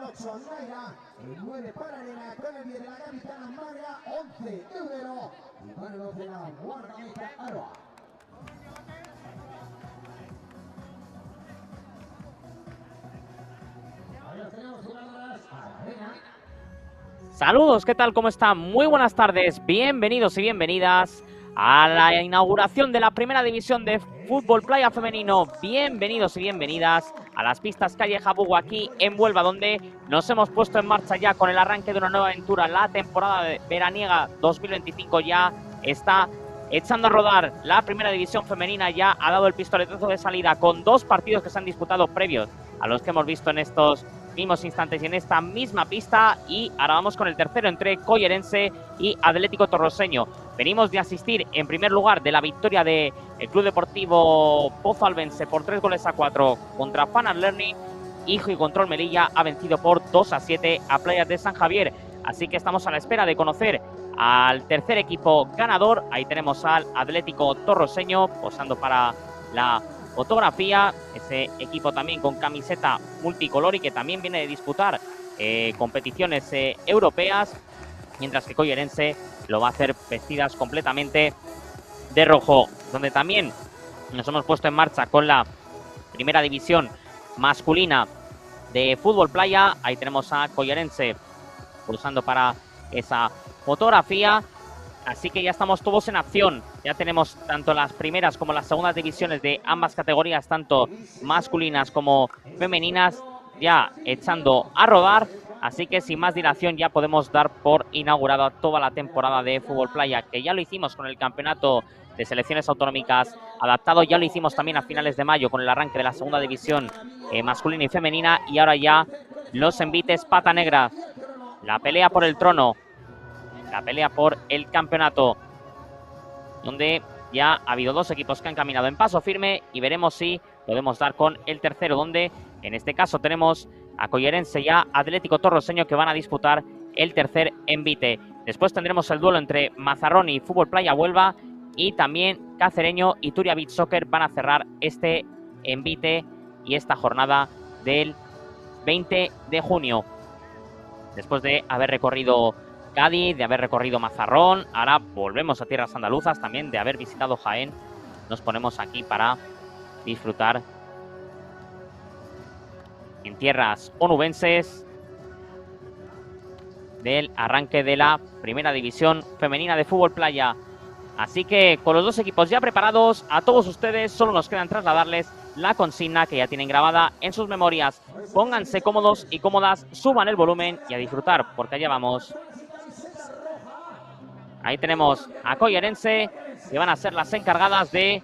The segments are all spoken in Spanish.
8 Naira, el 9 para Elena, con el 10 de la capitana María, 11 Eudero y con el 12 la guardameta Aroa. Saludos, ¿qué tal? ¿Cómo están? Muy buenas tardes, bienvenidos y bienvenidas a la inauguración de la primera división de fútbol playa femenino. Bienvenidos y bienvenidas a las pistas calle Jabugo aquí en Huelva, donde nos hemos puesto en marcha ya con el arranque de una nueva aventura. La temporada veraniega 2025 ya está echando a rodar. La primera división femenina ya ha dado el pistoletazo de salida con 2 partidos que se han disputado previos a los que hemos visto en estos mismos instantes y en esta misma pista, y ahora vamos con el tercero entre Collerense y Atlético Torroseño. Venimos de asistir en primer lugar de la victoria del Club Deportivo Pozo Albense por 3-4 contra Fan and Learning, y Control Melilla ha vencido por 2-7 a Playas de San Javier. Así que estamos a la espera de conocer al tercer equipo ganador. Ahí tenemos al Atlético Torroseño posando para la fotografía, ese equipo también con camiseta multicolor y que también viene de disputar competiciones europeas, mientras que Collerense lo va a hacer vestidas completamente de rojo, donde también nos hemos puesto en marcha con la primera división masculina de fútbol playa. Ahí tenemos a Collerense pulsando para esa fotografía. Así que ya estamos todos en acción. Ya tenemos tanto las primeras como las segundas divisiones de ambas categorías, tanto masculinas como femeninas, ya echando a rodar. Así que sin más dilación ya podemos dar por inaugurada toda la temporada de fútbol playa, que ya lo hicimos con el campeonato de selecciones autonómicas adaptado. Ya lo hicimos también a finales de mayo con el arranque de la segunda división masculina y femenina. Y ahora ya los envites pata negra. La pelea por el trono. La pelea por el campeonato, donde ya ha habido 2 equipos que han caminado en paso firme y veremos si podemos dar con el tercero, donde en este caso tenemos a Collerense y a Atlético Torroseño, que van a disputar el tercer envite. Después tendremos el duelo entre Mazarrón y Fútbol Playa Huelva, y también Cacereño y Turia Beach Soccer van a cerrar este envite y esta jornada del 20 de junio. Después de haber recorrido Cádiz, de haber recorrido Mazarrón, ahora volvemos a tierras andaluzas, también de haber visitado Jaén, nos ponemos aquí para disfrutar en tierras onubenses del arranque de la primera división femenina de fútbol playa. Así que con los 2 equipos ya preparados, a todos ustedes solo nos quedan trasladarles la consigna que ya tienen grabada en sus memorias. Pónganse cómodos y cómodas, suban el volumen y a disfrutar, porque allá vamos. Ahí tenemos a Collerense, que van a ser las encargadas de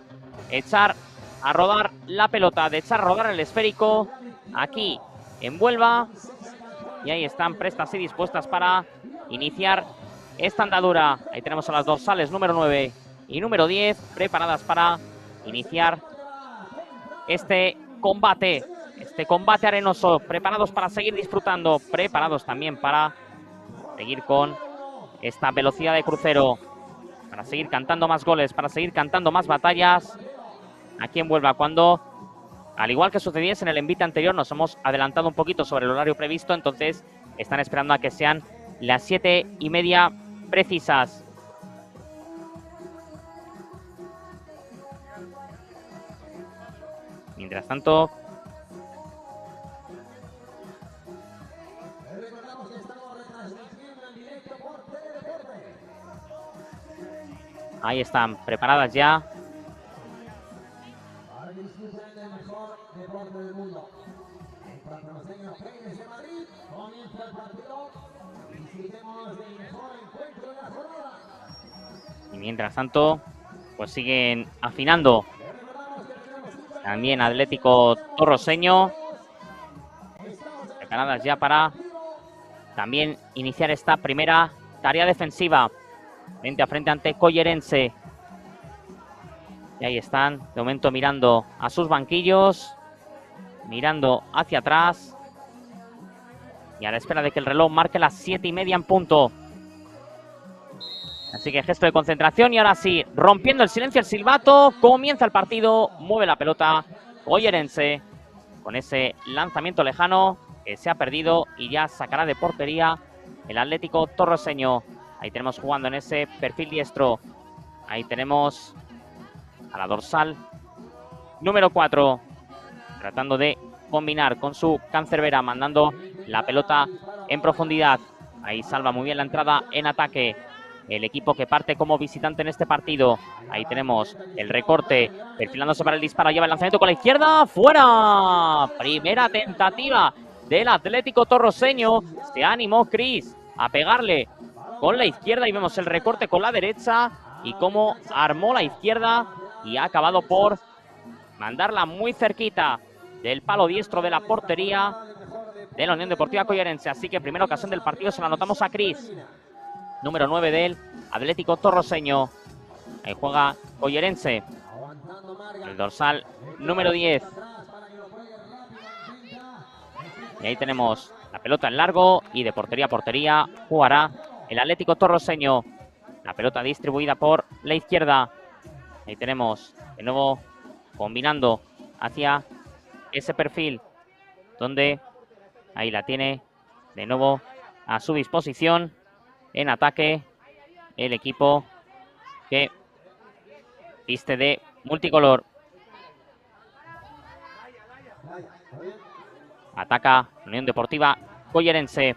echar a rodar la pelota, de echar a rodar el esférico aquí en Huelva. Y ahí están prestas y dispuestas para iniciar esta andadura. Ahí tenemos a las dorsales número 9 y número 10 preparadas para iniciar este combate arenoso, preparados para seguir disfrutando, preparados también para seguir con esta velocidad de crucero, para seguir cantando más goles, para seguir cantando más batallas aquí en Huelva, cuando, al igual que sucediese en el envite anterior, nos hemos adelantado un poquito sobre el horario previsto, entonces están esperando a que sean las 7:30 precisas. Mientras tanto, ahí están preparadas ya. Y mientras tanto, pues siguen afinando también Atlético Torroseño, preparadas ya para también iniciar esta primera tarea defensiva frente a frente ante Collerense. Y ahí están, de momento mirando a sus banquillos, mirando hacia atrás y a la espera de que el reloj marque las 7:30 en punto. Así que gesto de concentración y ahora sí, rompiendo el silencio el silbato, comienza el partido, mueve la pelota Collerense con ese lanzamiento lejano que se ha perdido y ya sacará de portería el Atlético Torroseño. Ahí tenemos jugando en ese perfil diestro. Ahí tenemos a la dorsal número 4, tratando de combinar con su cancerbera, mandando la pelota en profundidad. Ahí salva muy bien la entrada en ataque el equipo que parte como visitante en este partido. Ahí tenemos el recorte, perfilándose para el disparo, lleva el lanzamiento con la izquierda, ¡fuera! Primera tentativa del Atlético Torroseño. Se animó Cris a pegarle con la izquierda y vemos el recorte con la derecha y cómo armó la izquierda y ha acabado por mandarla muy cerquita del palo diestro de la portería de la Unión Deportiva Collarense. Así que primera ocasión del partido se la anotamos a Cris, número 9 del Atlético Torroseño. Ahí juega Collarense, el dorsal número 10. Y ahí tenemos la pelota en largo y de portería a portería jugará el Atlético Torroseño. La pelota distribuida por la izquierda. Ahí tenemos de nuevo combinando hacia ese perfil donde ahí la tiene de nuevo a su disposición en ataque el equipo que viste de multicolor. Ataca Unión Deportiva Collarense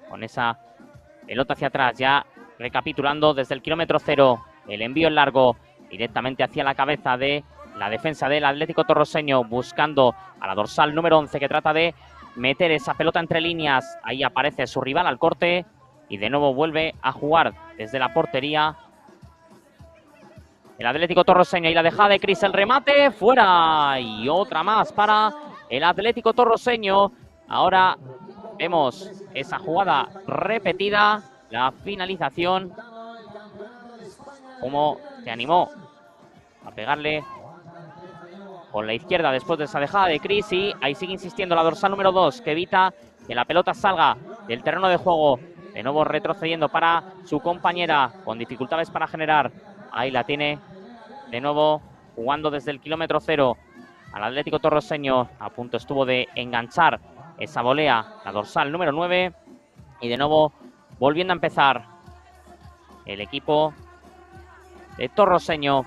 con esa pelota hacia atrás, ya recapitulando desde el kilómetro 0. El envío en largo directamente hacia la cabeza de la defensa del Atlético Torroseño, buscando a la dorsal número 11 que trata de meter esa pelota entre líneas. Ahí aparece su rival al corte y de nuevo vuelve a jugar desde la portería el Atlético Torroseño. Y la dejada de Cris, el remate, fuera. Y otra más para el Atlético Torroseño. Ahora vemos esa jugada repetida, la finalización, como se animó a pegarle con la izquierda después de esa dejada de Cris. Y ahí sigue insistiendo la dorsal número 2, que evita que la pelota salga del terreno de juego. De nuevo retrocediendo para su compañera, con dificultades para generar. Ahí la tiene de nuevo jugando desde el kilómetro 0 al Atlético Torroseño. A punto estuvo de enganchar esa volea la dorsal número 9. Y de nuevo volviendo a empezar el equipo de Torroseño.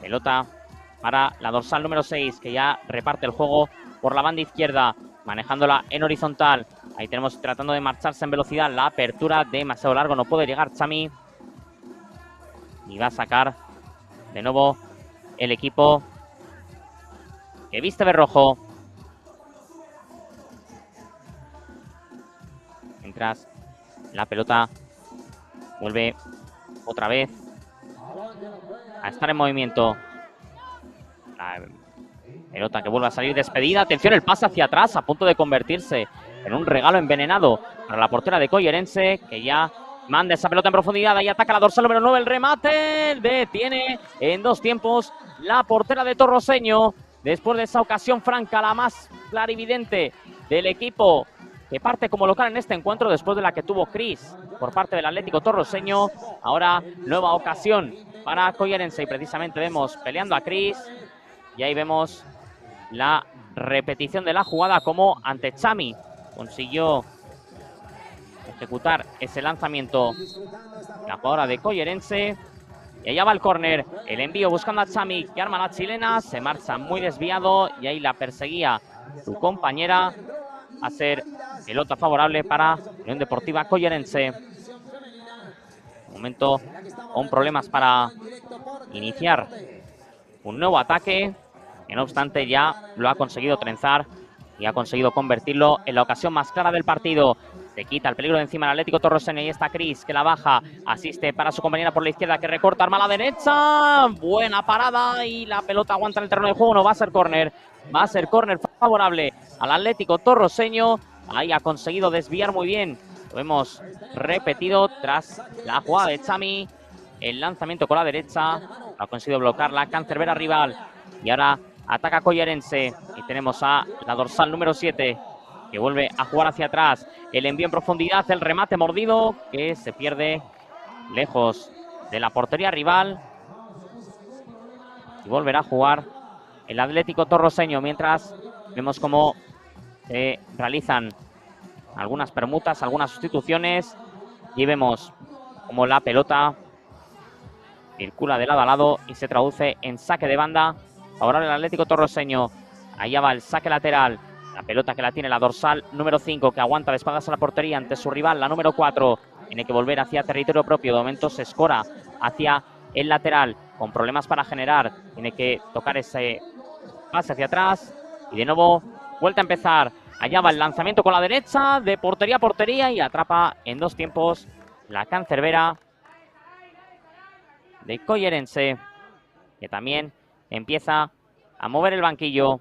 Pelota para la dorsal número 6, que ya reparte el juego por la banda izquierda, manejándola en horizontal. Ahí tenemos tratando de marcharse en velocidad. La apertura demasiado largo, no puede llegar Chami. Y va a sacar de nuevo el equipo que viste de rojo. Mientras la pelota vuelve otra vez a estar en movimiento. La pelota que vuelve a salir despedida. Atención, el pase hacia atrás, a punto de convertirse en un regalo envenenado para la portera de Collarense, que ya manda esa pelota en profundidad. Ahí ataca la dorsal número 9, el remate. Detiene en 2 tiempos la portera de Torroseño. Después de esa ocasión franca, la más clarividente del equipo que parte como local en este encuentro, después de la que tuvo Cris por parte del Atlético Torroseño. Ahora nueva ocasión para Collarense y precisamente vemos peleando a Cris. Y ahí vemos la repetición de la jugada, como ante Chami consiguió ejecutar ese lanzamiento la jugadora de Collarense. Y allá va el córner, el envío buscando a Chami, que arma la chilena, se marcha muy desviado y ahí la perseguía su compañera. A ser pelota favorable para Unión Deportiva Collarense. Momento con problemas para iniciar un nuevo ataque, que no obstante ya lo ha conseguido trenzar y ha conseguido convertirlo en la ocasión más clara del partido. Se quita el peligro de encima el Atlético Torroseño y está Cris, que la baja, asiste para su compañera por la izquierda, que recorta, arma a la derecha. Buena parada y la pelota aguanta en el terreno de juego. No va a ser córner, va a ser córner favorable al Atlético Torroseño. Ahí ha conseguido desviar muy bien. Lo hemos repetido tras la jugada de Chami. El lanzamiento con la derecha ha conseguido bloquear la cancerbera rival. Y ahora ataca Collarense. Y tenemos a la dorsal número 7, que vuelve a jugar hacia atrás. El envío en profundidad, el remate mordido, que se pierde lejos de la portería rival. Y volverá a jugar el Atlético Torroseño, mientras Vemos cómo se realizan algunas permutas, algunas sustituciones. Y vemos cómo la pelota circula de lado a lado y se traduce en saque de banda favorable al Atlético Torroseño. Allá va el saque lateral. La pelota que la tiene la dorsal número 5, que aguanta de espaldas a la portería ante su rival, la número 4. Tiene que volver hacia territorio propio. De momento se escora hacia el lateral, con problemas para generar. Tiene que tocar ese pase hacia atrás. Y de nuevo, vuelta a empezar. Allá va el lanzamiento con la derecha, de portería a portería, y atrapa en 2 tiempos la cancerbera de Collerense, que también empieza a mover el banquillo.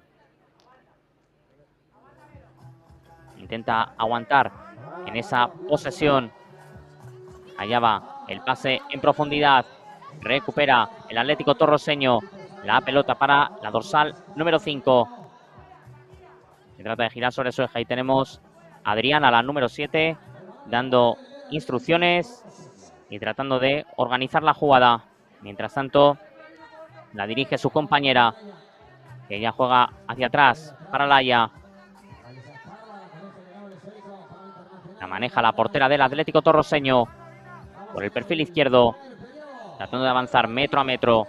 Intenta aguantar en esa posesión. Allá va el pase en profundidad. Recupera el Atlético Torroseño la pelota para la dorsal número 5. Se trata de girar sobre su eje. Ahí tenemos a Adriana, la número 7, dando instrucciones y tratando de organizar la jugada. Mientras tanto, la dirige su compañera, que ya juega hacia atrás para Laia. La maneja la portera del Atlético Torroseño por el perfil izquierdo, tratando de avanzar metro a metro.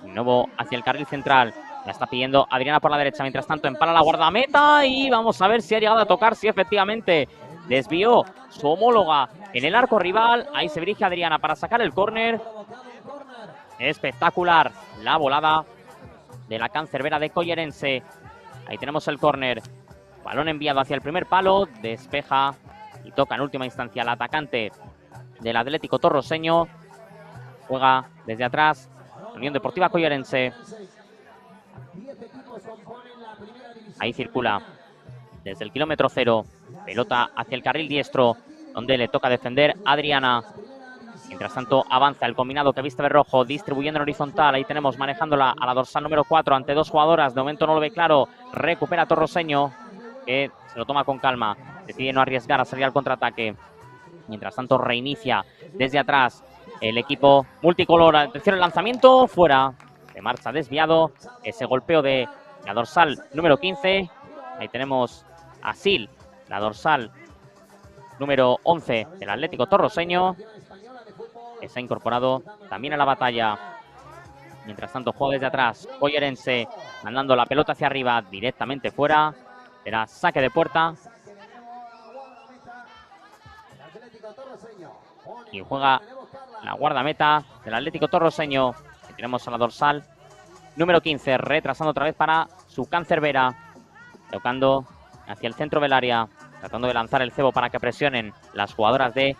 De nuevo hacia el carril central. La está pidiendo Adriana por la derecha. Mientras tanto, empala la guardameta y vamos a ver si ha llegado a tocar. Sí, efectivamente, desvió su homóloga en el arco rival. Ahí se dirige Adriana para sacar el córner. Espectacular la volada de la cancerbera de Collerense. Ahí tenemos el córner. Balón enviado hacia el primer palo. Despeja y toca en última instancia el atacante del Atlético Torroseño. Juega desde atrás Unión Deportiva Collerense. Ahí circula desde el kilómetro 0. Pelota hacia el carril diestro, donde le toca defender a Adriana. Mientras tanto, avanza el combinado que viste de rojo, distribuyendo en horizontal. Ahí tenemos manejándola a la dorsal número 4 ante 2 jugadoras. De momento no lo ve claro. Recupera Torroseño, que se lo toma con calma. Decide no arriesgar a salir al contraataque. Mientras tanto, reinicia desde atrás el equipo multicolor. Atención, el lanzamiento fuera. De marcha desviado. Ese golpeo de la dorsal número 15. Ahí tenemos a Sil, la dorsal número 11 del Atlético Torroseño, que se ha incorporado también a la batalla. Mientras tanto, juega desde atrás Collerense, mandando la pelota hacia arriba, directamente fuera. Será saque de puerta. Y juega la guardameta del Atlético Torroseño. Y tenemos a la dorsal número 15, retrasando otra vez para su cancerbera. Tocando hacia el centro del área, tratando de lanzar el cebo para que presionen las jugadoras de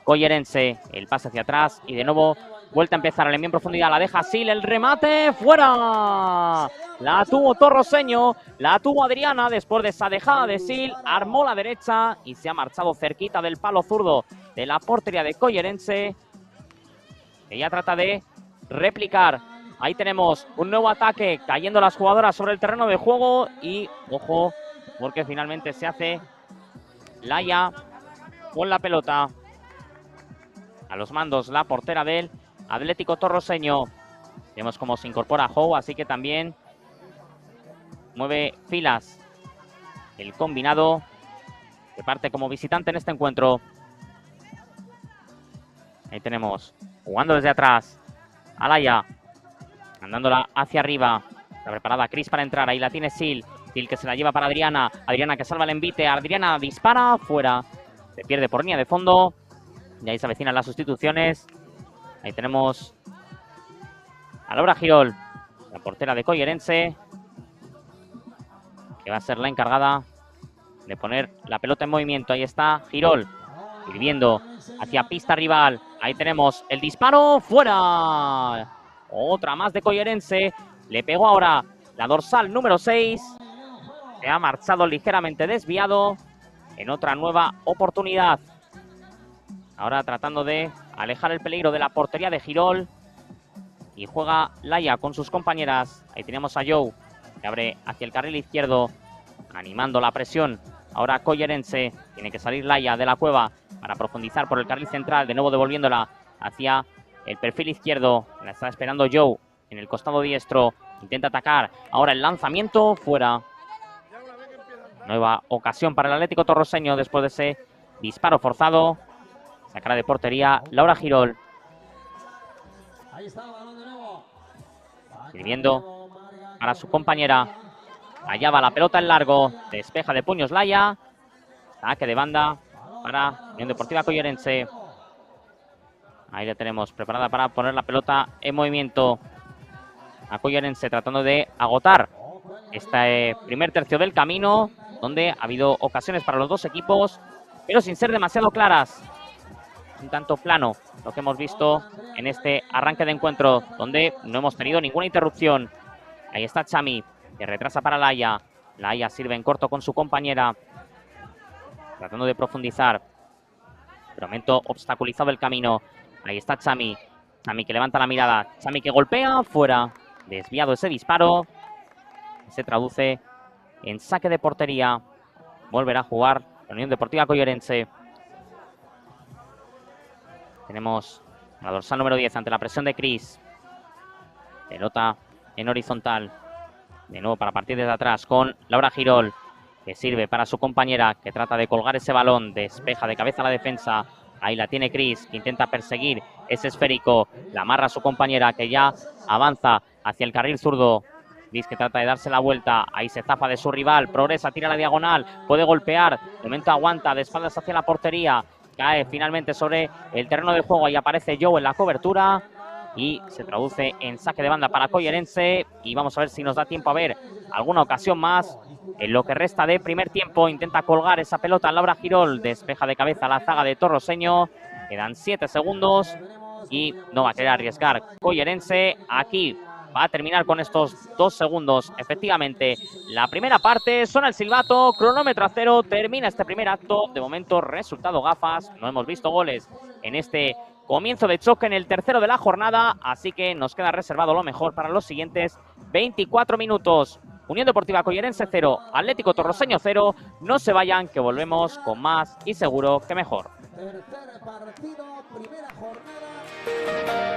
Collerense. El pase hacia atrás y de nuevo vuelta a empezar. El envío en profundidad, la deja Sil, el remate fuera. La tuvo Torroseño, la tuvo Adriana después de esa dejada de Sil. Armó la derecha y se ha marchado cerquita del palo zurdo de la portería de Collerense. Ella trata de replicar. Ahí tenemos un nuevo ataque, cayendo las jugadoras sobre el terreno de juego. Y, ojo, porque finalmente se hace Laia con la pelota. A los mandos la portera del Atlético Torroseño. Vemos cómo se incorpora Jou, así que también mueve filas el combinado que parte como visitante en este encuentro. Ahí tenemos, jugando desde atrás, a Laia. Mandándola hacia arriba. Está preparada Cris para entrar. Ahí la tiene Sil. Sil que se la lleva para Adriana. Adriana que salva el envite. Adriana dispara. Fuera. Se pierde por línea de fondo. Y ahí se avecinan las sustituciones. Ahí tenemos a Laura Girol, la portera de Collerense, que va a ser la encargada de poner la pelota en movimiento. Ahí está Girol, sirviendo hacia pista rival. Ahí tenemos el disparo. Fuera. Otra más de Collerense. Le pegó ahora la dorsal número 6. Se ha marchado ligeramente desviado en otra nueva oportunidad. Ahora tratando de alejar el peligro de la portería de Girol. Y juega Laia con sus compañeras. Ahí tenemos a Jou, que abre hacia el carril izquierdo, animando la presión. Ahora Collerense. Tiene que salir Laia de la cueva para profundizar por el carril central. De nuevo devolviéndola hacia el perfil izquierdo. La está esperando Jou en el costado diestro. Intenta atacar. Ahora el lanzamiento fuera. Nueva ocasión para el Atlético Torroseño después de ese disparo forzado. Sacará de portería Laura Girol. Sirviendo para su compañera. Allá va la pelota en largo. Despeja de puños Laia. Saque de banda para Unión Deportiva Collerense. Ahí la tenemos preparada para poner la pelota en movimiento. A Collerense tratando de agotar este primer tercio del camino, donde ha habido ocasiones para los dos equipos, pero sin ser demasiado claras. Un tanto plano lo que hemos visto en este arranque de encuentro, donde no hemos tenido ninguna interrupción. Ahí está Chami, que retrasa para Laia. Laia sirve en corto con su compañera, tratando de profundizar. De momento obstaculizado el camino. Ahí está Chami. Chami que levanta la mirada. Chami que golpea. Fuera. Desviado ese disparo. Se traduce en saque de portería. Volverá a jugar la Unión Deportiva Collerense. Tenemos la dorsal número 10 ante la presión de Cris. Pelota en horizontal. De nuevo para partir desde atrás con Laura Girol, que sirve para su compañera, que trata de colgar ese balón. Despeja de cabeza la defensa. Ahí la tiene Cris, que intenta perseguir ese esférico. La amarra a su compañera, que ya avanza hacia el carril zurdo. Cris que trata de darse la vuelta. Ahí se zafa de su rival. Progresa, tira la diagonal. Puede golpear. De momento aguanta. De espaldas hacia la portería. Cae finalmente sobre el terreno de juego. Ahí aparece Joe en la cobertura. Y se traduce en saque de banda para Collerense. Y vamos a ver si nos da tiempo a ver alguna ocasión más. En lo que resta de primer tiempo, intenta colgar esa pelota Laura Girol. Despeja de cabeza la zaga de Torroseño. Quedan 7 segundos y no va a querer arriesgar Collerense. Aquí va a terminar con estos 2 segundos. Efectivamente, la primera parte, suena el silbato, cronómetro a 0, termina este primer acto. De momento, resultado gafas. No hemos visto goles en este comienzo de choque en el tercero de la jornada, así que nos queda reservado lo mejor para los siguientes 24 minutos. Unión Deportiva Collerense 0, Atlético Torroseño 0. No se vayan, que volvemos con más y seguro que mejor. Tercer partido, primera jornada.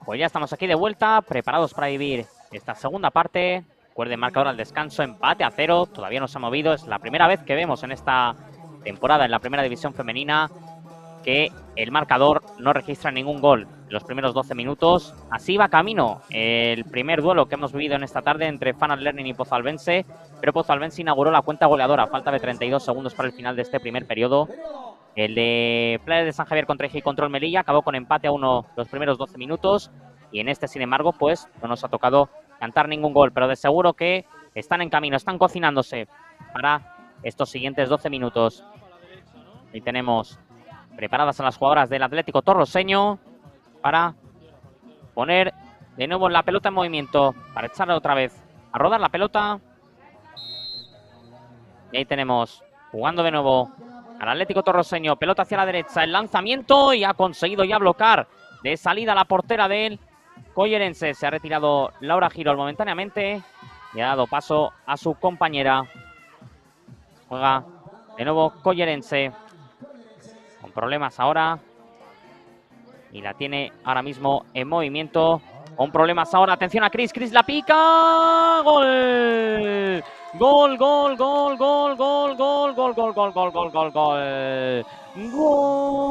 Pues ya estamos aquí de vuelta, preparados para vivir esta segunda parte. Recuerden, marcador al descanso, empate a 0. Todavía no se ha movido. Es la primera vez que vemos en esta temporada en la primera división femenina que el marcador no registra ningún gol en los primeros 12 minutos. Así va camino el primer duelo que hemos vivido en esta tarde entre Fan Learning y Pozalbense. Pero Pozalbense inauguró la cuenta goleadora. Falta de 32 segundos para el final de este primer periodo. El de Playa de San Javier contra Eje y Control Melilla acabó con empate a 1 los primeros 12 minutos. Y en este, sin embargo, pues no nos ha tocado cantar ningún gol. Pero de seguro que están en camino, están cocinándose para estos siguientes 12 minutos. Ahí tenemos preparadas a las jugadoras del Atlético Torroseño para poner de nuevo la pelota en movimiento, para echarla otra vez a rodar la pelota. Y ahí tenemos, jugando de nuevo al Atlético Torroseño, pelota hacia la derecha, el lanzamiento, y ha conseguido ya bloquear de salida la portera del Collerense. Se ha retirado Laura Girol momentáneamente y ha dado paso a su compañera. Juega de nuevo Collerense, con problemas ahora, y la tiene ahora mismo en movimiento. Con problemas ahora, atención a Cris, Cris la pica, gol, gol, gol, gol, gol, gol, gol, gol, gol, gol, gol, gol, gol, gol, gol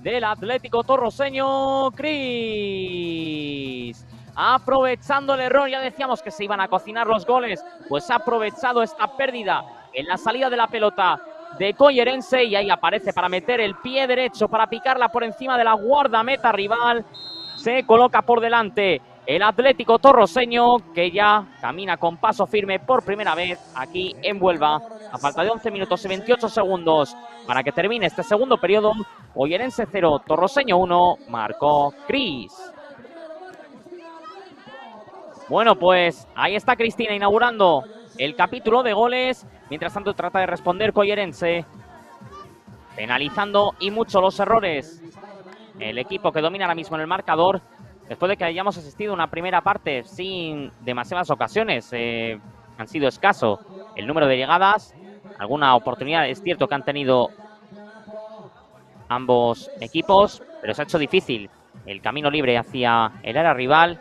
del Atlético Torroseño, Cris. Aprovechando el error, ya decíamos que se iban a cocinar los goles, pues ha aprovechado esta pérdida en la salida de la pelota de Collerense, y ahí aparece para meter el pie derecho, para picarla por encima de la guardameta rival. Se coloca por delante el Atlético Torroseño, que ya camina con paso firme por primera vez aquí en Huelva. A falta de 11 minutos y 28 segundos para que termine este segundo periodo. Collerense 0, Torroseño 1, marcó Cris. Bueno, pues ahí está Cristina inaugurando el capítulo de goles. Mientras tanto trata de responder Collerense, penalizando y mucho los errores el equipo que domina ahora mismo en el marcador, después de que hayamos asistido a una primera parte sin demasiadas ocasiones. Han sido escaso el número de llegadas, alguna oportunidad es cierto que han tenido ambos equipos, pero se ha hecho difícil el camino libre hacia el área rival.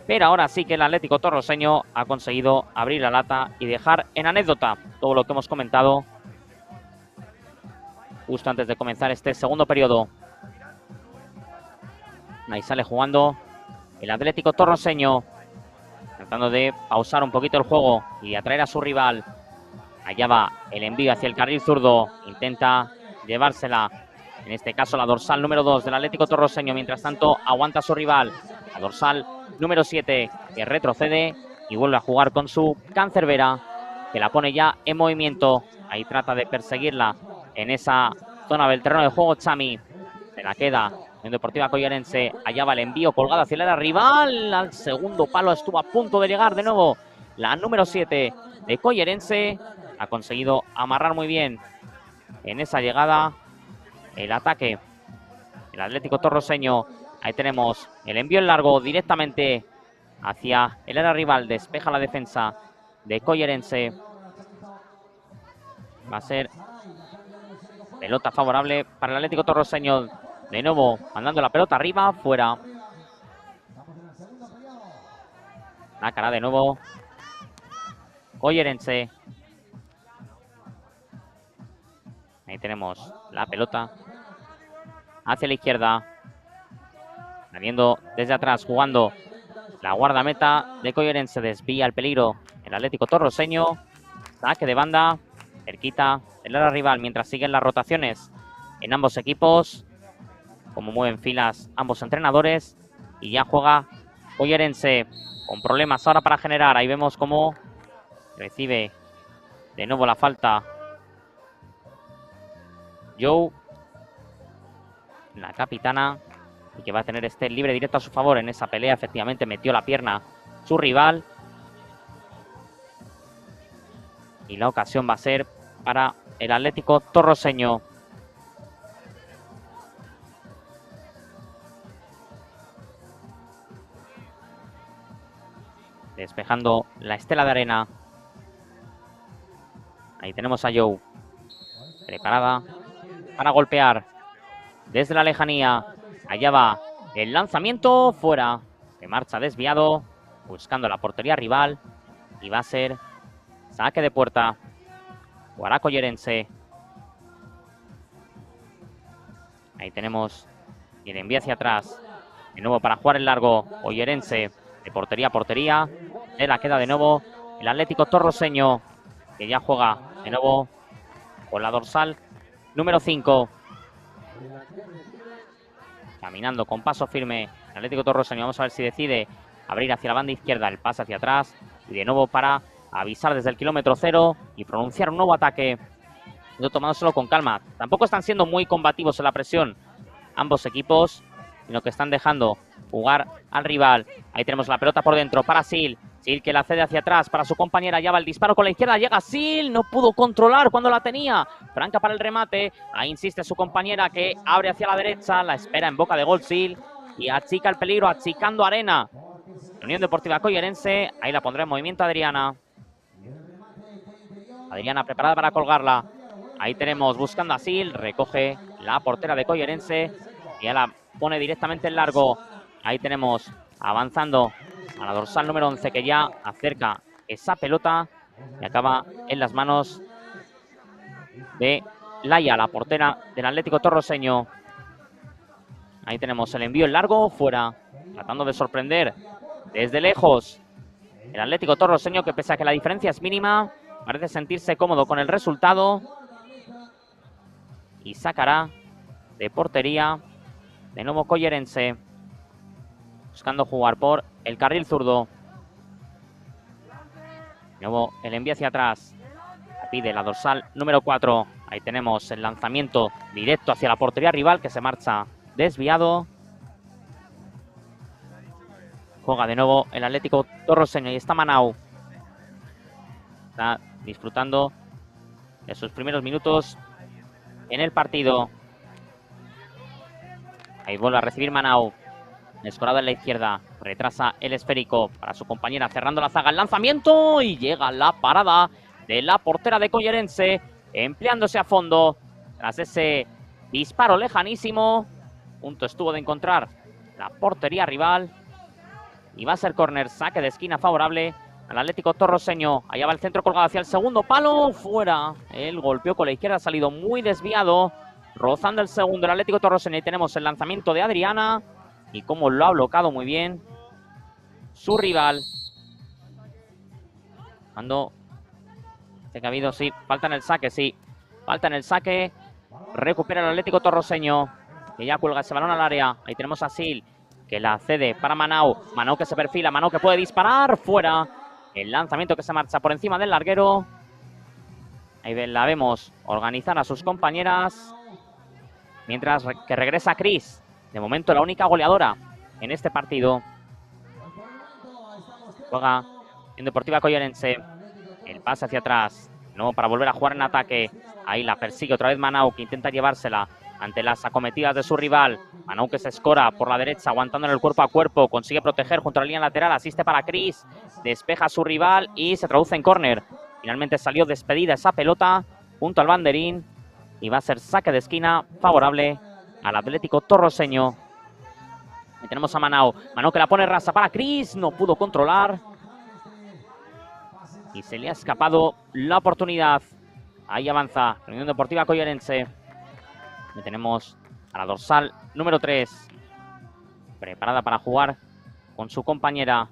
Pero ahora sí que el Atlético Torroseño ha conseguido abrir la lata y dejar en anécdota todo lo que hemos comentado justo antes de comenzar este segundo periodo. Ahí sale jugando el Atlético Torroseño, tratando de pausar un poquito el juego y atraer a su rival. Allá va el envío hacia el carril zurdo, intenta llevársela, en este caso la dorsal número 2 del Atlético Torroseño. Mientras tanto aguanta a su rival, la dorsal número 7, que retrocede y vuelve a jugar con su cancerbera, que la pone ya en movimiento. Ahí trata de perseguirla en esa zona del terreno de juego Chami. Se la queda en Deportiva Collerense. Allá va el envío colgado hacia el área rival. Al segundo palo estuvo a punto de llegar de nuevo la número 7 de Collerense. Ha conseguido amarrar muy bien en esa llegada el ataque el Atlético Torroseño. Ahí tenemos el envío en largo directamente hacia el área rival. Despeja la defensa de Collerense. Va a ser pelota favorable para el Atlético Torroseño. De nuevo mandando la pelota arriba, fuera. La cara de nuevo Collerense. Ahí tenemos la pelota hacia la izquierda. Saliendo desde atrás, jugando la guardameta de Collerense. Desvía el peligro el Atlético Torroseño. Saque de banda, cerquita del área rival, mientras siguen las rotaciones en ambos equipos. Como mueven filas ambos entrenadores. Y ya juega Collerense con problemas ahora para generar. Ahí vemos cómo recibe de nuevo la falta Joe, la capitana, y que va a tener este libre directo a su favor en esa pelea. Efectivamente metió la pierna su rival. Y la ocasión va a ser para el Atlético Torroseño. Despejando la estela de arena. Ahí tenemos a Joe, preparada para golpear desde la lejanía. Allá va el lanzamiento, fuera. Se marcha desviado, buscando la portería rival. Y va a ser saque de puerta. Jugará Collerense. Ahí tenemos. Y le envía hacia atrás. De nuevo para jugar el largo. Collerense. De portería a portería. Le la queda de nuevo el Atlético Torroseño. Que ya juega de nuevo con la dorsal número 5. Caminando con paso firme el Atlético Torroseño. Vamos a ver si decide abrir hacia la banda izquierda. El pase hacia atrás. Y de nuevo para avisar desde el kilómetro 0 y pronunciar un nuevo ataque. Yo tomándoselo con calma. Tampoco están siendo muy combativos en la presión ambos equipos, sino que están dejando jugar al rival. Ahí tenemos la pelota por dentro para Sil. Sil que la cede hacia atrás para su compañera. Ya va el disparo con la izquierda. Llega Sil. No pudo controlar cuando la tenía. Franca para el remate. Ahí insiste su compañera que abre hacia la derecha. La espera en boca de gol Sil. Y achica el peligro, achicando arena. Unión Deportiva Collerense. Ahí la pondrá en movimiento Adriana. Adriana preparada para colgarla. Ahí tenemos buscando a Sil. Recoge la portera de Collerense. Y ya la pone directamente en largo. Ahí tenemos avanzando a la dorsal número 11 que ya acerca esa pelota. Y acaba en las manos de Laia, la portera del Atlético Torroseño. Ahí tenemos el envío en largo, fuera. Tratando de sorprender desde lejos el Atlético Torroseño, que pese a que la diferencia es mínima, parece sentirse cómodo con el resultado. Y sacará de portería de nuevo Collerense, buscando jugar por el carril zurdo. De nuevo el envío hacia atrás. Pide la dorsal número 4. Ahí tenemos el lanzamiento directo hacia la portería rival, que se marcha desviado. Juega de nuevo el Atlético Torroseño y está Manau. Está disfrutando de sus primeros minutos en el partido. Ahí vuelve a recibir Manau. Escorado en la izquierda. Retrasa el esférico para su compañera, cerrando la zaga. El lanzamiento y llega la parada de la portera de Collerense, empleándose a fondo tras ese disparo lejanísimo. Punto estuvo de encontrar la portería rival. Y va a ser córner, saque de esquina favorable al Atlético Torroseño. Allá va el centro colgado hacia el segundo palo. Fuera. El golpeo con la izquierda ha salido muy desviado. Rozando el segundo el Atlético Torroseño. Y tenemos el lanzamiento de Adriana. Y cómo lo ha bloqueado muy bien su rival. Cuando que ha habido, sí, falta en el saque, sí. Falta en el saque. Recupera el Atlético Torroseño, que ya cuelga ese balón al área. Ahí tenemos a Sil, que la cede para Manau. Manau que se perfila, Manau que puede disparar. Fuera. El lanzamiento que se marcha por encima del larguero. Ahí la vemos organizar a sus compañeras. Mientras que regresa Cris. De momento la única goleadora en este partido. Juega en Deportiva Collerense. El pase hacia atrás. No, para volver a jugar en ataque. Ahí la persigue otra vez Manau, que intenta llevársela ante las acometidas de su rival. Manau que se escora por la derecha, aguantando en el cuerpo a cuerpo. Consigue proteger junto a la línea lateral. Asiste para Cris. Despeja a su rival y se traduce en córner. Finalmente salió despedida esa pelota junto al banderín. Y va a ser saque de esquina favorable al Atlético Torroseño. Y tenemos a Manau. Manau que la pone rasa para Cris. No pudo controlar. Y se le ha escapado la oportunidad. Ahí avanza la Unión Deportiva Collerense. Y tenemos a la dorsal número 3. Preparada para jugar con su compañera.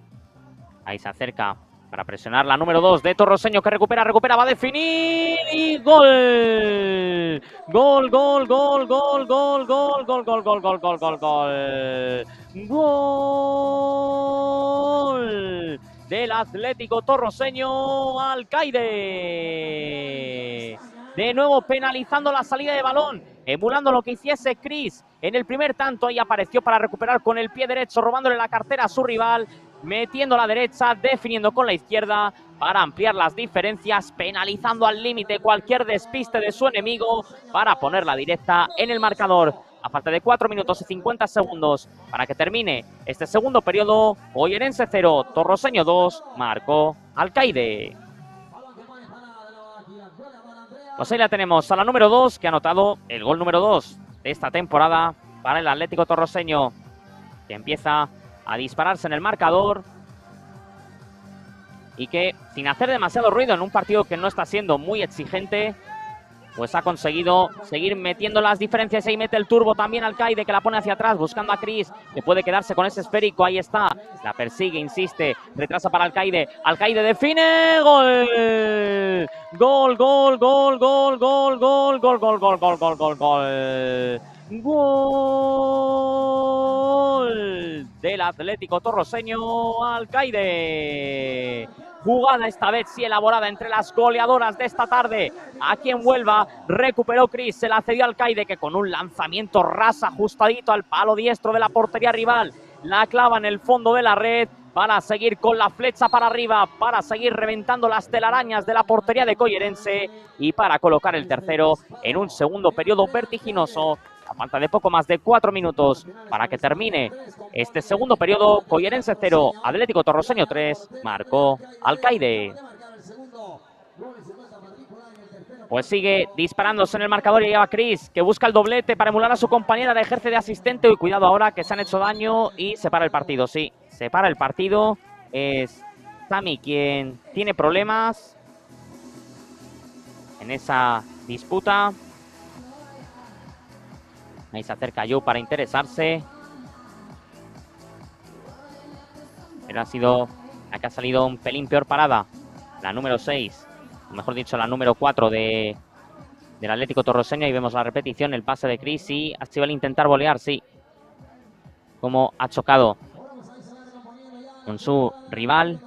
Ahí se acerca para presionar la número 2 de Torroseño, que recupera, va a definir. Y gol. Gol, gol, gol, gol, gol, gol, gol, gol, gol, gol, gol, gol, gol. Gol del Atlético Torroseño, Alcaide. De nuevo penalizando la salida de balón, emulando lo que hiciese Cris en el primer tanto. Ahí apareció para recuperar con el pie derecho, robándole la cartera a su rival, metiendo la derecha, definiendo con la izquierda para ampliar las diferencias, penalizando al límite cualquier despiste de su enemigo para ponerla directa en el marcador. A falta de 4 minutos y 50 segundos para que termine este segundo periodo, Collerense 0, Torroseño 2, marcó Alcaide. Pues ahí la tenemos a la número 2, que ha anotado el gol número 2 de esta temporada, para el Atlético Torroseño, que empieza a dispararse en el marcador y que, sin hacer demasiado ruido en un partido que no está siendo muy exigente, pues ha conseguido seguir metiendo las diferencias. Ahí mete el turbo también Alcaide, que la pone hacia atrás, buscando a Chris, que puede quedarse con ese esférico. Ahí está, la persigue, insiste, retrasa para Alcaide. Alcaide define, gol. Gol, gol, gol, gol, gol, gol, gol, gol, gol, gol, gol, gol, gol. Gol del Atlético Torroseño, Alcaide. Jugada esta vez sí elaborada entre las goleadoras de esta tarde. Aquí en Huelva recuperó Chris, se la cedió Alcaide, que con un lanzamiento ras ajustadito al palo diestro de la portería rival la clava en el fondo de la red para seguir con la flecha para arriba, para seguir reventando las telarañas de la portería de Collerense y para colocar el tercero en un segundo periodo vertiginoso. A falta de poco más de 4 minutos para que termine este segundo periodo. Collerense 0, Atlético Torroseño 3, marcó Alcaide. Pues sigue disparándose en el marcador y lleva Chris, que busca el doblete para emular a su compañera, de ejerce de asistente. Y cuidado ahora, que se han hecho daño y se para el partido. Sí, se para el partido. Es Sami quien tiene problemas en esa disputa. Ahí se acerca Joe para interesarse. Pero ha sido la que ha salido un pelín peor parada. La número 6, o mejor dicho, la número 4 del Atlético Torroseño. Y vemos la repetición, el pase de Chris. Y ha sido el intentar volear, sí. Como ha chocado con su rival.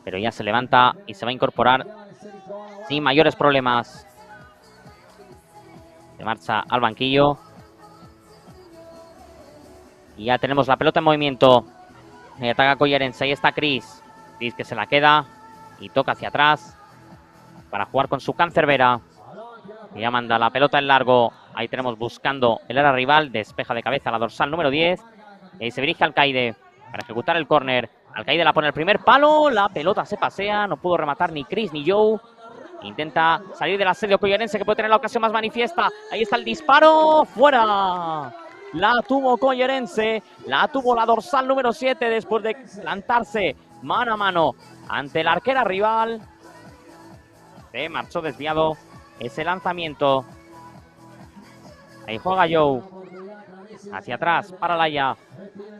Pero ya se levanta y se va a incorporar sin mayores problemas. Se marcha al banquillo. Y ya tenemos la pelota en movimiento. Y ataca Collerense. Ahí está Chris. Chris que se la queda y toca hacia atrás para jugar con su cancerbera. Y ya manda la pelota en largo. Ahí tenemos buscando el área rival. Despeja de cabeza la dorsal número 10. Y se dirige Alcaide para ejecutar el córner. Alcaide la pone el primer palo. La pelota se pasea. No pudo rematar ni Chris ni Joe. Intenta salir del asedio Collerense, que puede tener la ocasión más manifiesta. Ahí está el disparo. ¡Fuera! La tuvo Collerense. La tuvo la dorsal número 7 después de plantarse mano a mano ante la arquera rival. Se marchó desviado ese lanzamiento. Ahí juega Joe. Hacia atrás para Laia.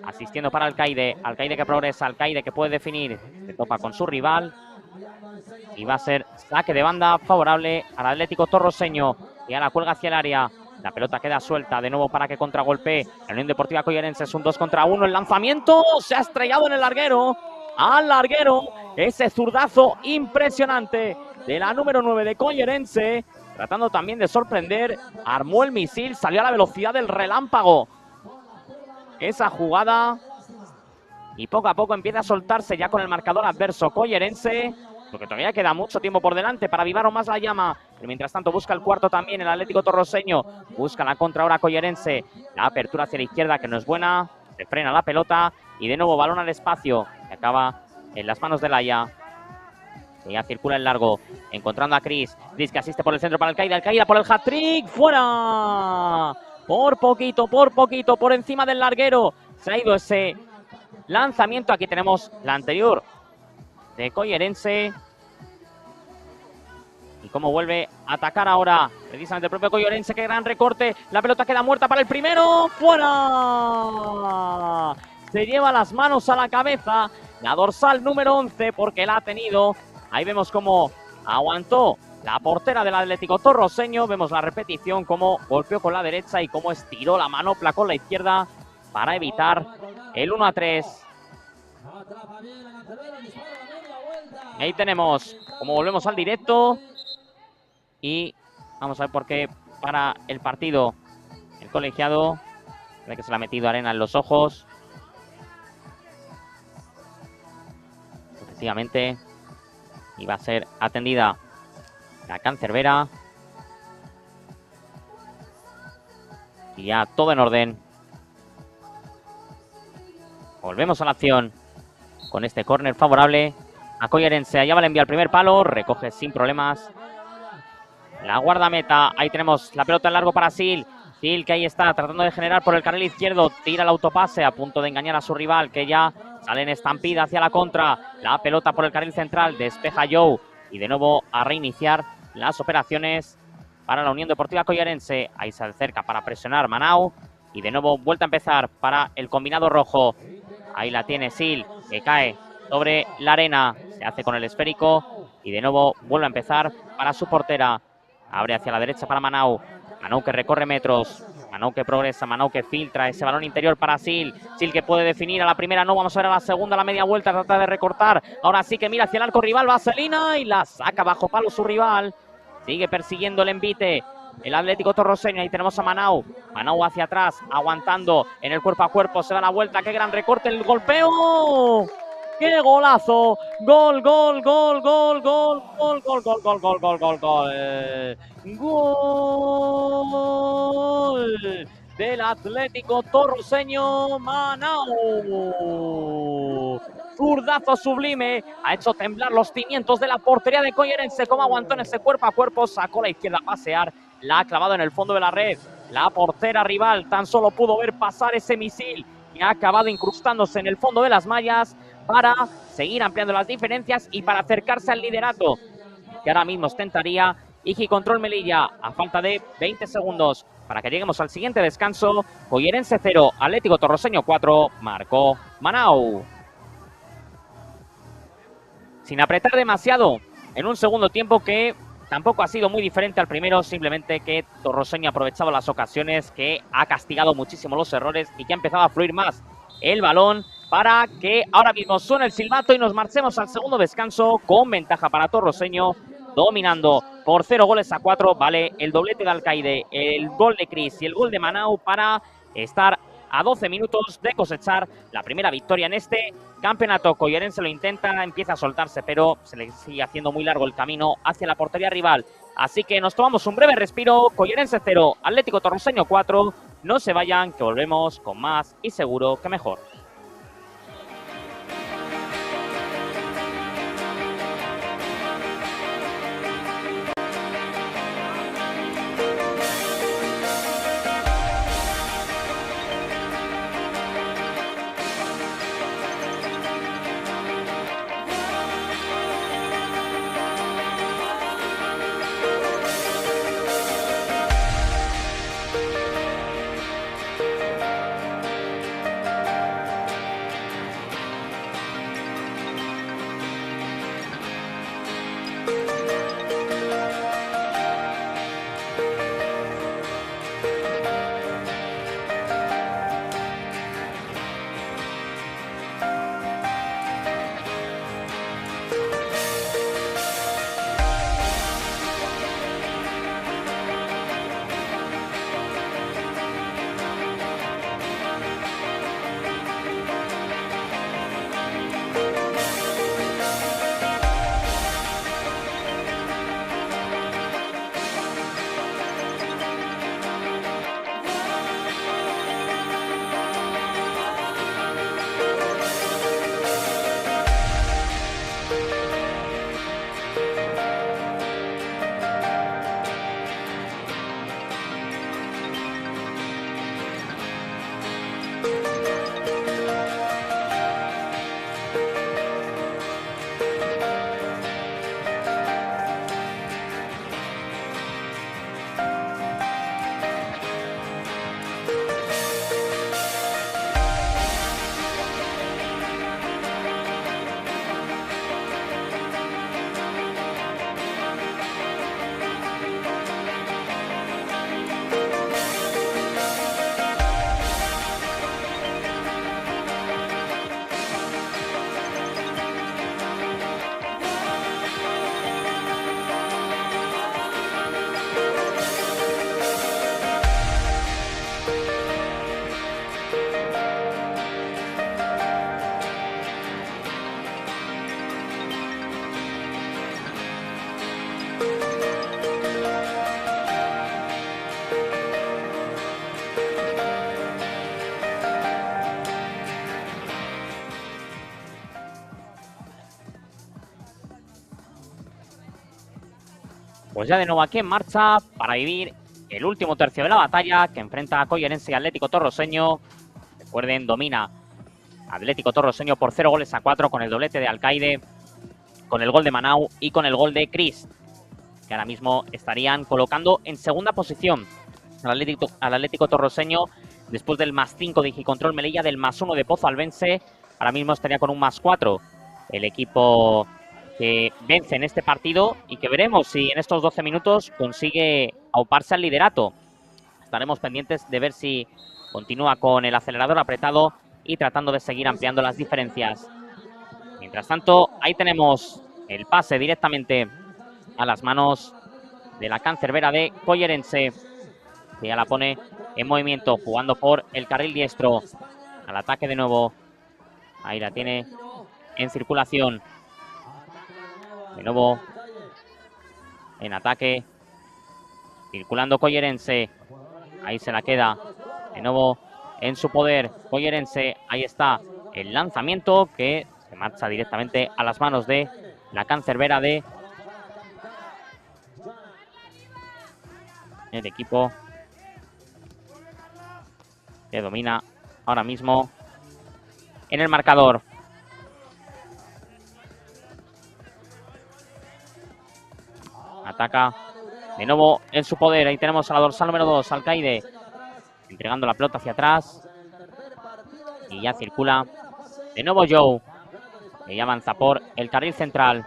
Asistiendo para Alcaide. Alcaide que progresa. Alcaide que puede definir. Se topa con su rival. Y va a ser saque de banda favorable al Atlético Torroseño. Y ahora cuelga hacia el área. La pelota queda suelta de nuevo para que contragolpee la Unión Deportiva Collerense. Es un 2 contra 1. El lanzamiento se ha estrellado en el larguero. Al larguero. Ese zurdazo impresionante de la número 9 de Collerense. Tratando también de sorprender. Armó el misil. Salió a la velocidad del relámpago esa jugada. Y poco a poco empieza a soltarse ya con el marcador adverso Collerense, porque todavía queda mucho tiempo por delante para avivar aún más la llama. Pero mientras tanto busca el cuarto también el Atlético Torroseño. Busca la contra ahora Collerense. La apertura hacia la izquierda, que no es buena. Se frena la pelota. Y de nuevo balón al espacio, que acaba en las manos de Laia. Que ya circula en largo, encontrando a Chris. Chris que asiste por el centro para Alcaide. Alcaide por el hat-trick. ¡Fuera! Por poquito, por encima del larguero. Se ha ido ese lanzamiento. Aquí tenemos la anterior de Collerense. Y cómo vuelve a atacar ahora precisamente el propio Collerense. Qué gran recorte. La pelota queda muerta para el primero. ¡Fuera! Se lleva las manos a la cabeza la dorsal número 11, porque la ha tenido. Ahí vemos cómo aguantó la portera del Atlético Torroseño. Vemos la repetición, cómo golpeó con la derecha y cómo estiró la manopla con la izquierda para evitar el 1-3. Ahí tenemos como volvemos al directo. Y vamos a ver por qué para el partido el colegiado. Ve que se le ha metido arena en los ojos. Efectivamente. Y va a ser atendida la cancerbera. Y ya todo en orden. Volvemos a la acción con este córner favorable a Collerense. Allá va a enviar el primer palo. Recoge sin problemas la guardameta. Ahí tenemos la pelota en largo para Sil. Sil, que ahí está tratando de generar por el carril izquierdo, tira el autopase a punto de engañar a su rival, que ya sale en estampida hacia la contra. La pelota por el carril central, despeja Joe y de nuevo a reiniciar las operaciones para la Unión Deportiva Collarense. Ahí se acerca para presionar Manau y de nuevo vuelta a empezar para el combinado rojo. Ahí la tiene Sil, que cae sobre la arena, se hace con el esférico y de nuevo vuelve a empezar para su portera. Abre hacia la derecha para Manau. Manau que recorre metros. Manau que progresa. Manau que filtra ese balón interior para Sil. Sil que puede definir a la primera. No, vamos a ver a la segunda, a la media vuelta. Trata de recortar. Ahora sí que mira hacia el arco rival. Vaselina y la saca bajo palo su rival. Sigue persiguiendo el envite el Atlético Torroseño. Ahí tenemos a Manau. Manau hacia atrás, aguantando en el cuerpo a cuerpo. Se da la vuelta. Qué gran recorte. El golpeo. ¡Qué golazo! ¡Gol, gol, gol, gol, gol, gol, gol, gol, gol, gol, gol, gol, gol! ¡Gol del Atlético Torroseño! ¡Manau! Zurdazo sublime, ha hecho temblar los cimientos de la portería de Collarense. Como aguantó en ese cuerpo a cuerpo, sacó la izquierda a pasear, la ha clavado en el fondo de la red. La portera rival tan solo pudo ver pasar ese misil y ha acabado incrustándose en el fondo de las mallas para seguir ampliando las diferencias y para acercarse al liderato que ahora mismo ostentaría Igi Control Melilla a falta de 20 segundos para que lleguemos al siguiente descanso. Collarense 0, Atlético Torroseño 4, marcó Manau. Sin apretar demasiado en un segundo tiempo que tampoco ha sido muy diferente al primero, simplemente que Torroseño ha aprovechado las ocasiones, que ha castigado muchísimo los errores y que ha empezado a fluir más el balón para que ahora mismo suene el silbato y nos marchemos al segundo descanso con ventaja para Torroseño, dominando por 0-4. Vale el doblete de Alcaide, el gol de Cris y el gol de Manau para estar a 12 minutos de cosechar la primera victoria en este campeonato. Collarense lo intenta, empieza a soltarse, pero se le sigue haciendo muy largo el camino hacia la portería rival. Así que nos tomamos un breve respiro. Collarense 0, Atlético Torroseño 4. No se vayan, que volvemos con más y seguro que mejor. Pues ya de nuevo aquí en marcha para vivir el último tercio de la batalla que enfrenta a Collerense y Atlético Torroseño. Recuerden, domina Atlético Torroseño por 0-4 con el doblete de Alcaide, con el gol de Manau y con el gol de Chris, que ahora mismo estarían colocando en segunda posición al Atlético Torroseño después del +5 de Digicontrol Melilla, del +1 de Pozo Albense. Ahora mismo estaría con un +4 el equipo que vence en este partido y que veremos si en estos 12 minutos consigue auparse al liderato. Estaremos pendientes de ver si continúa con el acelerador apretado y tratando de seguir ampliando las diferencias. Mientras tanto, ahí tenemos el pase directamente a las manos de la cancerbera de Collerense, que ya la pone en movimiento, jugando por el carril diestro. Al ataque de nuevo. Ahí la tiene en circulación. De nuevo en ataque, circulando Collerense. Ahí se la queda. De nuevo en su poder Collerense. Ahí está el lanzamiento que se marcha directamente a las manos de la cancerbera de el equipo que domina ahora mismo en el marcador. Ataca de nuevo en su poder. Ahí tenemos a la dorsal número 2, Alcaide, entregando la pelota hacia atrás. Y ya circula de nuevo Joe, que ya avanza por el carril central.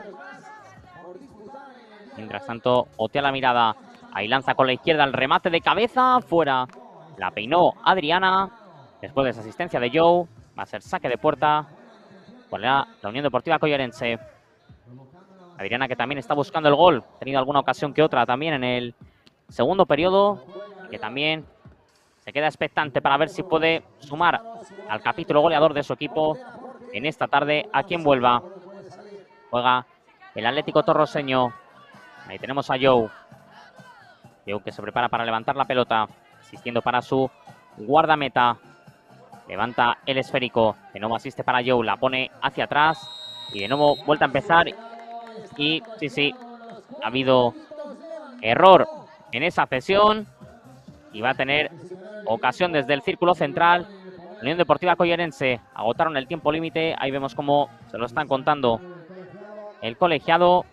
Mientras tanto, otea la mirada. Ahí lanza con la izquierda el remate de cabeza. Fuera. La peinó Adriana. Después de esa asistencia de Joe, va a ser saque de puerta por la Unión Deportiva Collerense. Adriana, que también está buscando el gol. Ha tenido alguna ocasión que otra también en el segundo periodo. Que también se queda expectante para ver si puede sumar al capítulo goleador de su equipo en esta tarde aquí en Huelva. Juega el Atlético Torroseño. Ahí tenemos a Joe. Joe que se prepara para levantar la pelota. Asistiendo para su guardameta. Levanta el esférico. De nuevo asiste para Joe. La pone hacia atrás. Y de nuevo vuelta a empezar. Y sí, ha habido error en esa cesión. Y va a tener ocasión desde el círculo central. Unión Deportiva Collerense. Agotaron el tiempo límite. Ahí vemos cómo se lo están contando el colegiado.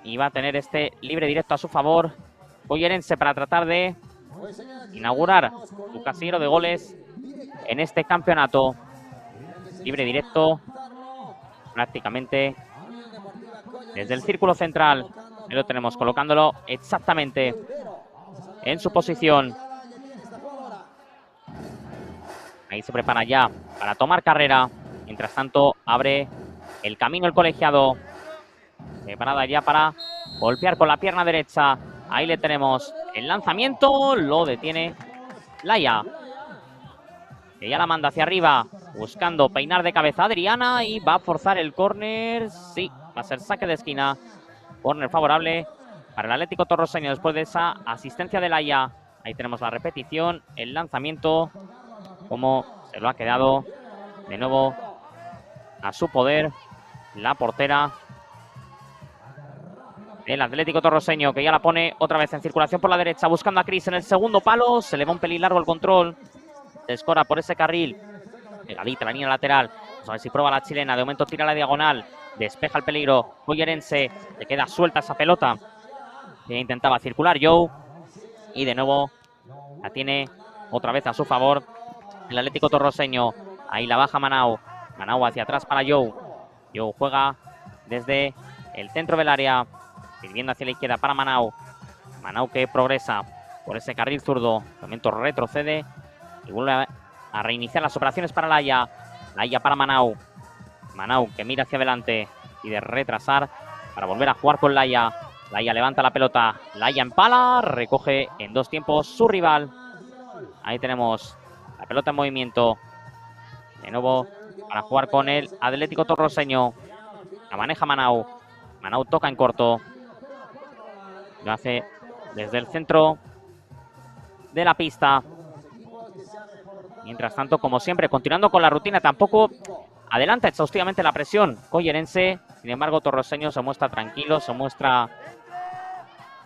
Y va a tener este libre directo a su favor Collerense para tratar de inaugurar su casillero de goles en este campeonato. Libre directo prácticamente desde el círculo central. Ahí lo tenemos, colocándolo exactamente en su posición. Ahí se prepara ya para tomar carrera. Mientras tanto, abre el camino el colegiado. Preparada ya para golpear con la pierna derecha. Ahí le tenemos el lanzamiento. Lo detiene Laia, que ya la manda hacia arriba, buscando peinar de cabeza a Adriana. Y va a forzar el córner. Sí, va a ser saque de esquina. Córner favorable para el Atlético Torroseño después de esa asistencia de Laia. Ahí tenemos la repetición, el lanzamiento, como se lo ha quedado de nuevo a su poder la portera del Atlético Torroseño, que ya la pone otra vez en circulación por la derecha, buscando a Chris en el segundo palo. Se le va un pelín largo el control. Se escora por ese carril. Pegadita la línea lateral. Vamos a ver si prueba la chilena. De momento tira la diagonal. Despeja el peligro. Collerense. Le queda suelta esa pelota. Que intentaba circular Joe. Y de nuevo la tiene otra vez a su favor el Atlético Torroseño. Ahí la baja Manau. Manau hacia atrás para Joe. Joe juega desde el centro del área, sirviendo hacia la izquierda para Manau. Manau que progresa por ese carril zurdo. De momento retrocede y vuelve a reiniciar las operaciones para Laia. Laia para Manau. Manau que mira hacia adelante y de retrasar para volver a jugar con Laia. Laia levanta la pelota. Laia empala. Recoge en dos tiempos su rival. Ahí tenemos la pelota en movimiento. De nuevo para jugar con el Atlético Torroseño. La maneja Manau. Manau toca en corto. Lo hace desde el centro de la pista. Mientras tanto, como siempre, continuando con la rutina, tampoco adelanta exhaustivamente la presión Collerense. Sin embargo, Torroseño se muestra tranquilo, se muestra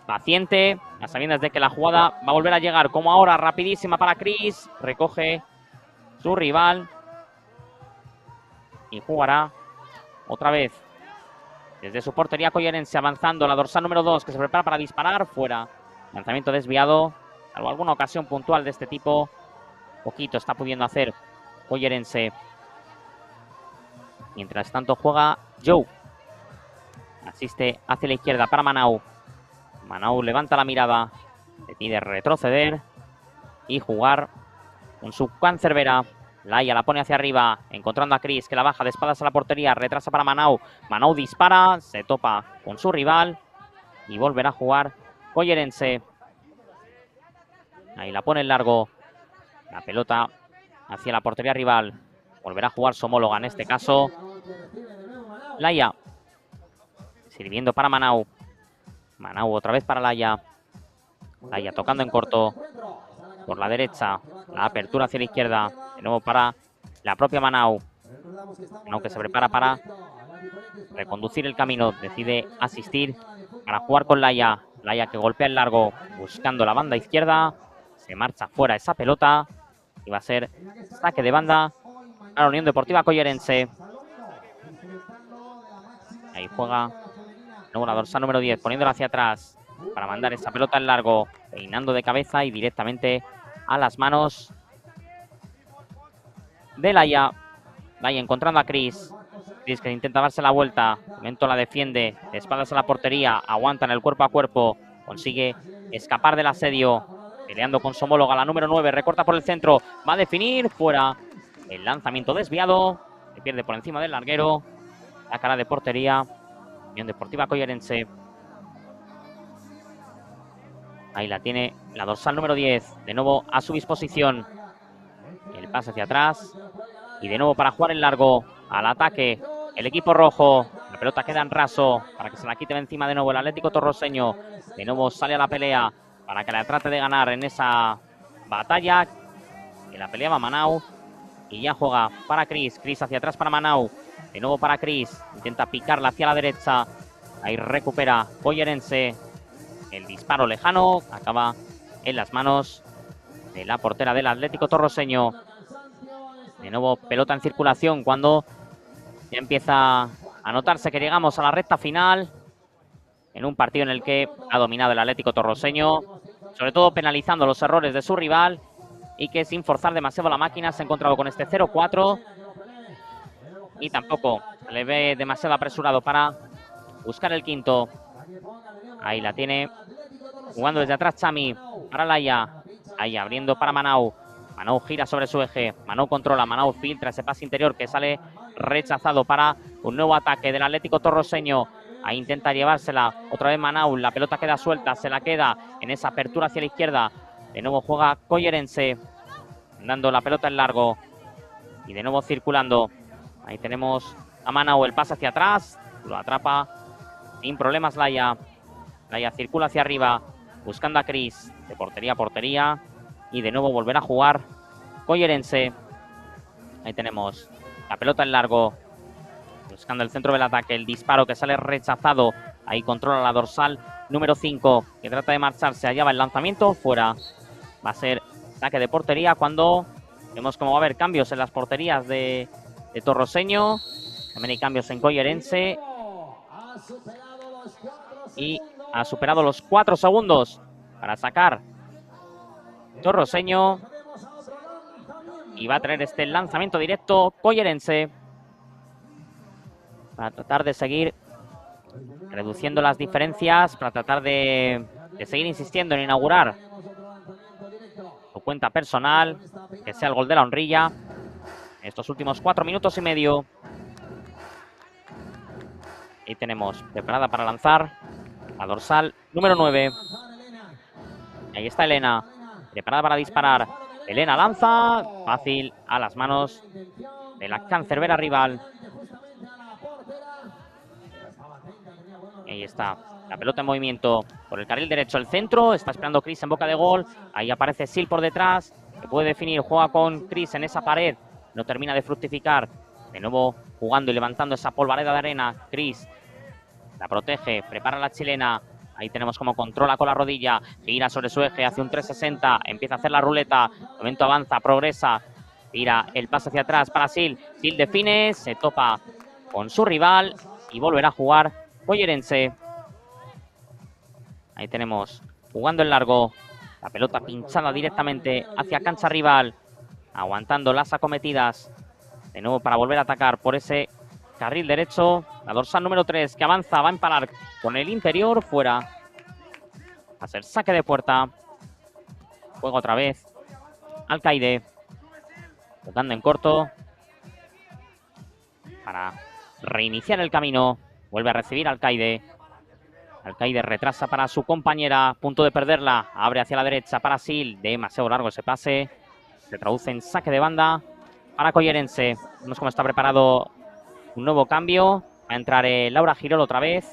paciente, a sabiendas de que la jugada va a volver a llegar, como ahora, rapidísima para Chris. Recoge su rival y jugará otra vez desde su portería Collerense, avanzando la dorsal número 2, que se prepara para disparar. Fuera. Lanzamiento desviado. Salvo alguna ocasión puntual de este tipo, poquito está pudiendo hacer Collerense. Mientras tanto juega Joe. Asiste hacia la izquierda para Manau. Manau levanta la mirada. Decide retroceder y jugar con su cancerbera. Laia la pone hacia arriba, encontrando a Chris, que la baja de espaldas a la portería. Retrasa para Manau. Manau dispara, se topa con su rival y volverá a jugar Collerense. Ahí la pone en largo. La pelota hacia la portería rival. Volverá a jugar su homóloga, en este caso Laia. Sirviendo para Manau. Manau otra vez para Laia. Laia tocando en corto. Por la derecha. La apertura hacia la izquierda. De nuevo para la propia Manau. Manau que se prepara para reconducir el camino. Decide asistir para jugar con Laia. Laia que golpea el largo. Buscando la banda izquierda. Se marcha fuera esa pelota. Y va a ser saque de banda a la Unión Deportiva Collerense. Ahí juega luego la dorsal número 10, poniéndola hacia atrás para mandar esa pelota en largo, peinando de cabeza y directamente a las manos de Laia. Laia encontrando a Chris. Chris que intenta darse la vuelta. De momento la defiende, de espaldas a la portería, aguanta en el cuerpo a cuerpo, consigue escapar del asedio, peleando con su homóloga, la número 9, recorta por el centro, va a definir, fuera. El lanzamiento desviado, se pierde por encima del larguero. La cara de portería, Unión Deportiva Collerense. Ahí la tiene la dorsal número 10, de nuevo a su disposición. El pase hacia atrás y de nuevo para jugar en largo, al ataque el equipo rojo. La pelota queda en raso para que se la quite de encima de nuevo el Atlético Torroseño. De nuevo sale a la pelea para que la trate de ganar en esa batalla que la peleaba Manau. Y ya juega para Chris. Chris hacia atrás para Manau. De nuevo para Chris. Intenta picarla hacia la derecha. Ahí recupera Collerense. El disparo lejano acaba en las manos de la portera del Atlético Torroseño. De nuevo pelota en circulación cuando ya empieza a notarse que llegamos a la recta final. En un partido en el que ha dominado el Atlético Torroseño. Sobre todo penalizando los errores de su rival. Y que sin forzar demasiado la máquina se ha encontrado con este 0-4. Y tampoco le ve demasiado apresurado para buscar el quinto. Ahí la tiene. Jugando desde atrás Chami para Laia. Ahí abriendo para Manau. Manau gira sobre su eje. Manau controla. Manau filtra ese pase interior que sale rechazado para un nuevo ataque del Atlético Torroseño. Ahí intenta llevársela. Otra vez Manau. La pelota queda suelta. Se la queda en esa apertura hacia la izquierda. De nuevo juega Collerense. Dando la pelota en largo. Y de nuevo circulando. Ahí tenemos a Manau. El pase hacia atrás. Lo atrapa sin problemas Laia. Laia circula hacia arriba. Buscando a Chris. De portería a portería. Y de nuevo volverá a jugar Collerense. Ahí tenemos la pelota en largo. Buscando el centro del ataque. El disparo que sale rechazado. Ahí controla la dorsal número 5. Que trata de marcharse. Allá va el lanzamiento. Fuera. Va a ser saque de portería cuando vemos cómo va a haber cambios en las porterías de Torroseño. También hay cambios en Collerense. Y ha superado los 4 segundos para sacar Torroseño. Y va a traer este lanzamiento directo Collerense. Para tratar de seguir reduciendo las diferencias. Para tratar de seguir insistiendo en inaugurar su cuenta personal, que sea el gol de la honrilla en estos últimos 4 minutos y medio. Ahí tenemos preparada para lanzar la dorsal número 9. Ahí está Elena, preparada para disparar. Elena lanza, fácil a las manos de la cancerbera rival. Ahí está. La pelota en movimiento por el carril derecho, el centro. Está esperando Chris en boca de gol. Ahí aparece Sil por detrás. Que puede definir. Juega con Chris en esa pared. No termina de fructificar. De nuevo jugando y levantando esa polvareda de arena. Chris la protege. Prepara la chilena. Ahí tenemos como controla con la rodilla, gira sobre su eje, hace un 360, empieza a hacer la ruleta, de momento avanza, progresa, tira el pase hacia atrás para Sil, Sil define, se topa con su rival y volverá a jugar Collerense. Ahí tenemos jugando en largo, la pelota pinchada directamente hacia cancha rival, aguantando las acometidas, de nuevo para volver a atacar por ese carril derecho, la dorsal número 3 que avanza, va a empalar con el interior, fuera. Va a ser saque de puerta. Juega otra vez Alcaide, tocando en corto para reiniciar el camino. Vuelve a recibir Alcaide. Alcaide retrasa para su compañera, punto de perderla, abre hacia la derecha para Sil, demasiado largo ese pase, se traduce en saque de banda para Collerense. Vemos cómo está preparado un nuevo cambio, va a entrar Laura Girol otra vez.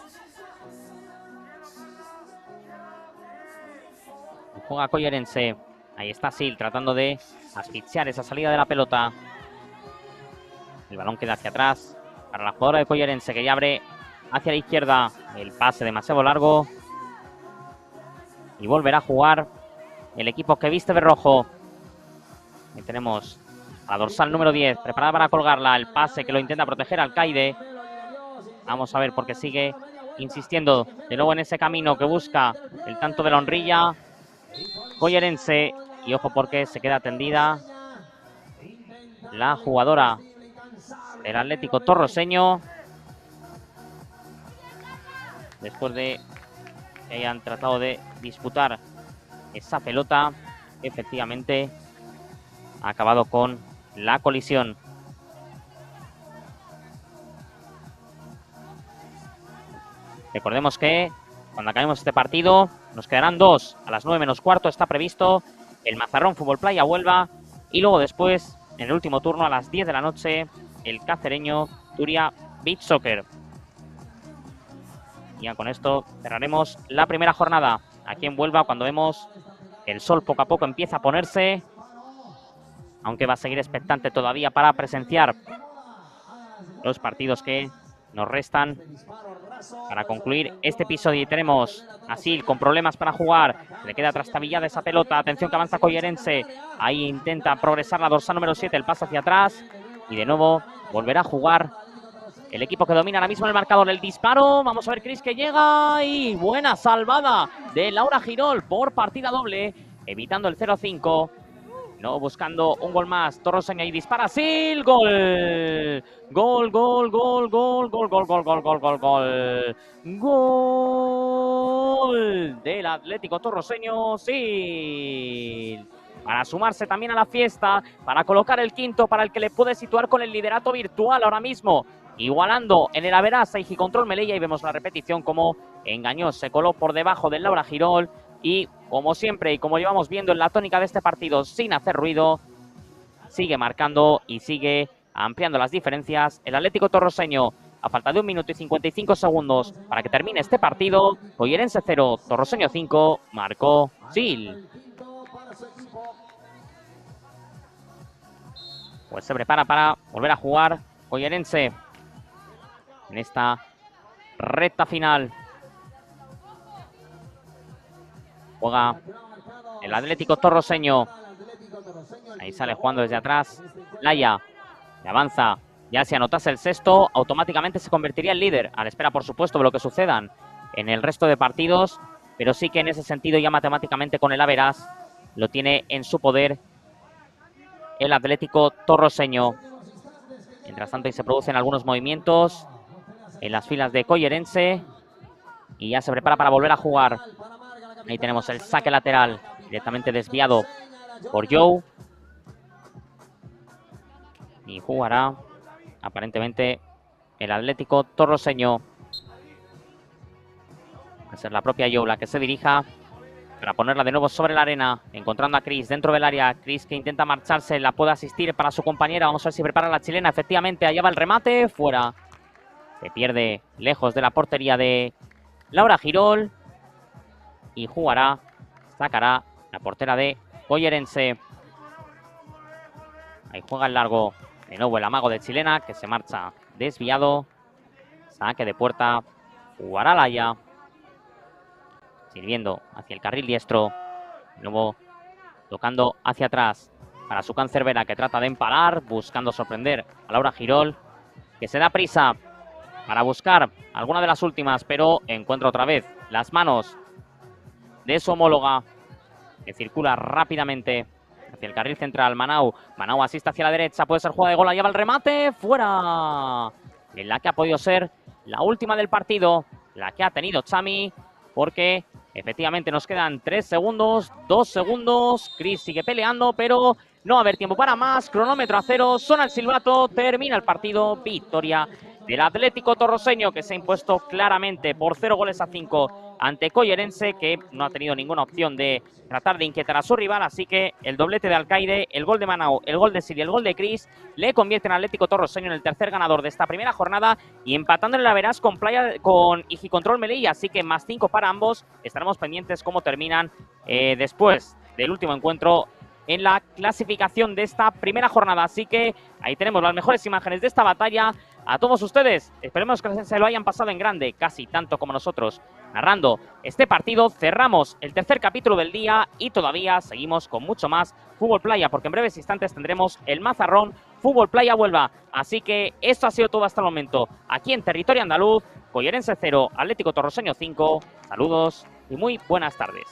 Juega Collerense, ahí está Sil tratando de asfixiar esa salida de la pelota. El balón queda hacia atrás para la jugadora de Collerense que ya abre hacia la izquierda, el pase demasiado largo y volverá a jugar el equipo que viste de rojo. Ahí tenemos a la dorsal número 10 preparada para colgarla, el pase que lo intenta proteger Alcaide. Vamos a ver porque sigue insistiendo de nuevo en ese camino que busca el tanto de la honrilla Collerense, y ojo porque se queda tendida la jugadora del Atlético Torroseño después de que hayan tratado de disputar esa pelota. Efectivamente ha acabado con la colisión. Recordemos que cuando acabemos este partido nos quedarán dos. A las 9 menos cuarto está previsto el Mazarrón Fútbol Playa Huelva y luego después, en el último turno, a las 10 de la noche, el cacereño Turia Beach Soccer. Y ya con esto cerraremos la primera jornada aquí en Huelva, cuando vemos que el sol poco a poco empieza a ponerse, aunque va a seguir expectante todavía para presenciar los partidos que nos restan para concluir este episodio. Y tenemos a Sil con problemas para jugar, le queda trastabillada esa pelota, atención que avanza Collerense, ahí intenta progresar la dorsal número 7, el paso hacia atrás y de nuevo volverá a jugar el equipo que domina ahora mismo el marcador. El disparo, vamos a ver Cris que llega y buena salvada de Laura Girol por partida doble, evitando el 0-5. No, buscando un gol más. Torroseño y dispara Sil. Gol. Gol, gol, gol, gol, gol, gol, gol, gol, gol, gol, gol. Gol del Atlético Torroseño. Sil. Para sumarse también a la fiesta, para colocar el quinto, para el que le puede situar con el liderato virtual ahora mismo. Igualando en el Averas, Saiji Control Melilla, y vemos la repetición como engañó, se coló por debajo del Laura Girol. Y como siempre y como llevamos viendo en la tónica de este partido, sin hacer ruido, sigue marcando y sigue ampliando las diferencias el Atlético Torroseño. A falta de 1 minuto y 55 segundos para que termine este partido, Collerense 0, Torroseño 5, marcó Sil. Pues se prepara para volver a jugar Collerense en esta recta final. Juega el Atlético Torroseño. Ahí sale jugando desde atrás Laia. Le avanza. Ya si anotase el sexto, automáticamente se convertiría en líder. A la espera, por supuesto, de lo que sucedan en el resto de partidos. Pero sí que en ese sentido, ya matemáticamente con el Averas, lo tiene en su poder el Atlético Torroseño. Mientras tanto, ahí se producen algunos movimientos en las filas de Collerense. Y ya se prepara para volver a jugar. Ahí tenemos el saque lateral, directamente desviado por Joe. Y jugará, aparentemente, el Atlético Torroseño. Va a ser la propia Joe la que se dirija para ponerla de nuevo sobre la arena, encontrando a Cris dentro del área. Cris que intenta marcharse, la puede asistir para su compañera. Vamos a ver si prepara la chilena. Efectivamente, allá va el remate, fuera. Se pierde lejos de la portería de Laura Girol. Y jugará, sacará la portera de Collerense. Ahí juega el largo. De nuevo el amago de chilena que se marcha desviado. Saque de puerta. Jugará Laia. sirviendo hacia el carril diestro. Luego tocando hacia atrás para Sukan Cervera, que trata de empalar, buscando sorprender a Laura Girol, que se da prisa para buscar alguna de las últimas, pero encuentra otra vez las manos de su homóloga, que circula rápidamente hacia el carril central. Manau asiste hacia la derecha, puede ser jugada de gol, la lleva el remate, fuera. En la que ha podido ser la última del partido, la que ha tenido Chami, porque efectivamente nos quedan 3 segundos, 2 segundos. Cris sigue peleando, pero no va a haber tiempo para más. Cronómetro a 0, suena el silbato, termina el partido. Victoria del Atlético Torroseño, que se ha impuesto claramente por 0-5 ante Collerense, que no ha tenido ninguna opción de tratar de inquietar a su rival. Así que el doblete de Alcaide, el gol de Manau, el gol de Siri, el gol de Cris, le convierte en Atlético Torroseño en el tercer ganador de esta primera jornada y empatando en la verás con Igicontrol Melilla. Así que más 5 para ambos. Estaremos pendientes cómo terminan después del último encuentro en la clasificación de esta primera jornada. Así que ahí tenemos las mejores imágenes de esta batalla. A todos ustedes, esperemos que se lo hayan pasado en grande, casi tanto como nosotros, narrando este partido. Cerramos el tercer capítulo del día y todavía seguimos con mucho más Fútbol Playa, porque en breves instantes tendremos el Mazarrón Fútbol Playa Huelva. Así que esto ha sido todo hasta el momento. Aquí en territorio andaluz, Collerense 0, Atlético Torroseño 5. Saludos y muy buenas tardes.